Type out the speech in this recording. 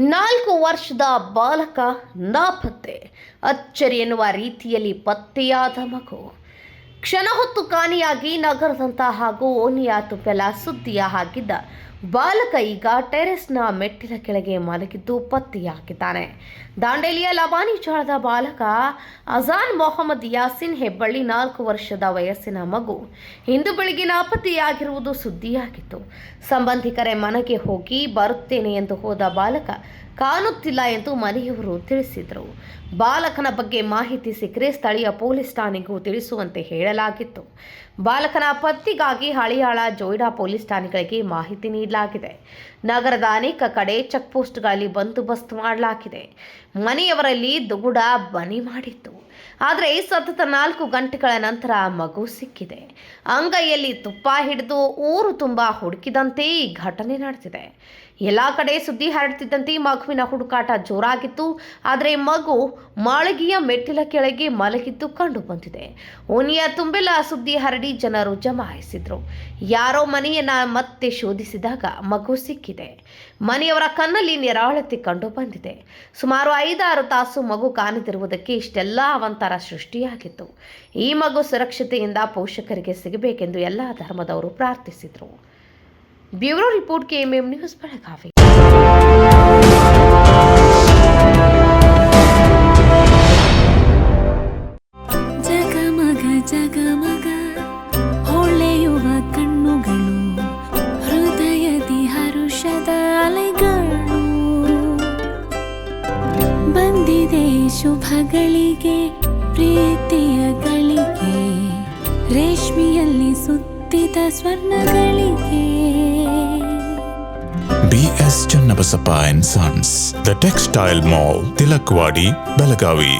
4 ವರ್ಷದ ಬಾಲಕ ನಾಪತ್ತೆ. ಅಚ್ಚರಿ ಎನ್ನುವ ರೀತಿಯಲ್ಲಿ ಪತ್ತೆಯಾದ ಮಗು ಕ್ಷಣ ಹೊತ್ತು ಕಾಣೆಯಾಗಿ ನಗರದಂತ ಹಾಗೂ ಓಣಿಯ ತುಂಬೆಲ್ಲ ಸುದ್ದಿಯ ಹಾಕಿದ್ದ ಬಾಲಕ ಈಗ ಟೆರೆಸ್ನ ಮೆಟ್ಟಿಲ ಕೆಳಗೆ ಮಲಗಿದ್ದು ಪತ್ತೆಯಾಗಿದ್ದಾನೆ. ದಾಂಡೇಲಿಯ ಲಬಾನಿ ಚಾಳದ ಬಾಲಕ ಅಜಾನ್ ಮೊಹಮ್ಮದ್ ಯಾಸಿನ್ ಹೆಬ್ಬಳ್ಳಿ 4 ವರ್ಷದ ವಯಸ್ಸಿನ ಮಗು ಇಂದು ಬೆಳಿಗ್ಗೆ ನಾಪತ್ತೆಯಾಗಿರುವುದು ಸುದ್ದಿಯಾಗಿತ್ತು. ಸಂಬಂಧಿಕರೇ ಮನೆಗೆ ಹೋಗಿ ಬರುತ್ತೇನೆ ಎಂದು ಹೋದ ಬಾಲಕ ಕಾಣುತ್ತಿಲ್ಲ ಎಂದು ಮನೆಯವರು ತಿಳಿಸಿದರು. ಬಾಲಕನ ಬಗ್ಗೆ ಮಾಹಿತಿ ಸಿಕ್ಕರೆ ಸ್ಥಳೀಯ ಪೊಲೀಸ್ ಠಾಣೆಗೂ ತಿಳಿಸುವಂತೆ ಹೇಳಲಾಗಿತ್ತು. ಬಾಲಕನ ಪತ್ತೆಗಾಗಿ ಹಳಿಯಾಳ ಜೋಯಿಡಾ ಪೊಲೀಸ್ ಠಾಣೆಗಳಿಗೆ ಮಾಹಿತಿ ನೀಡಲಾಗಿದೆ. ನಗರದ ಅನೇಕ ಕಡೆ ಚೆಕ್ ಪೋಸ್ಟ್ಗಳಲ್ಲಿ ಬಂದೋಬಸ್ತ್ ಮಾಡಲಾಗಿದೆ. ಮನೆಯವರಲ್ಲಿ ದುಗುಡ ಬನಿ ಮಾಡಿತ್ತು. ಆದರೆ ಸತತ 4 ಗಂಟೆಗಳ ನಂತರ ಮಗು ಸಿಕ್ಕಿದೆ. ಅಂಗೈಯಲ್ಲಿ ತುಪ್ಪ ಹಿಡಿದು ಊರು ತುಂಬ ಹುಡುಕಿದಂತೆ ಈ ಘಟನೆ ನಡೆದಿದೆ. ಎಲ್ಲ ಕಡೆ ಸುದ್ದಿ ಹರಡುತ್ತಿದ್ದಂತೆ ಮಗುವಿನ ಹುಡುಕಾಟ ಜೋರಾಗಿತ್ತು. ಆದರೆ ಮಗು ಮಾಳಿಗೆಯ ಮೆಟ್ಟಿಲ ಕೆಳಗೆ ಮಲಗಿದ್ದು ಕಂಡು ಬಂದಿದೆ. ಓಣಿಯ ತುಂಬೆಲ್ಲ ಸುದ್ದಿ ಹರಡಿ ಜನರು ಜಮಾಯಿಸಿದ್ರು. ಯಾರೋ ಮನೆಯನ್ನ ಮತ್ತೆ ಶೋಧಿಸಿದಾಗ ಮಗು ಸಿಕ್ಕಿದೆ. ಮನೆಯವರ ಕಣ್ಣಲ್ಲಿ ನಿರಾಳತೆ ಕಂಡು ಬಂದಿದೆ. ಸುಮಾರು 5-6 ತಾಸು ಮಗು ಕಾಣದಿರುವುದಕ್ಕೆ ಇಷ್ಟೆಲ್ಲ ಅವಾಂತರ ಸೃಷ್ಟಿಯಾಗಿತ್ತು. ಈ ಮಗು ಸುರಕ್ಷತೆಯಿಂದ ಪೋಷಕರಿಗೆ ಸಿಗಬೇಕೆಂದು ಎಲ್ಲ ಧರ್ಮದವರು ಪ್ರಾರ್ಥಿಸಿದರು. Bureau report KMM news Belagavi. ಜಗಮಗ ಜಗಮಗ ಹೊಳೆಯುವ ಕಣ್ಣುಗಳು, ಹೃದಯದಿ ಹರುಷದ ಅಲೆಗಳು. ಬಂದಿದೆ ಶುಭಗಳಿಗೆ ಪ್ರೀತಿಯ ಗಳಿಗೆ, ರೇಷ್ಮೆಯಲ್ಲಿ ಸುತ್ತಿದ ಸ್ವರ್ಣಗಳಿಗೆ. BS Channabasappa and Sons, The Textile Mall, Tilakwadi, Belagavi.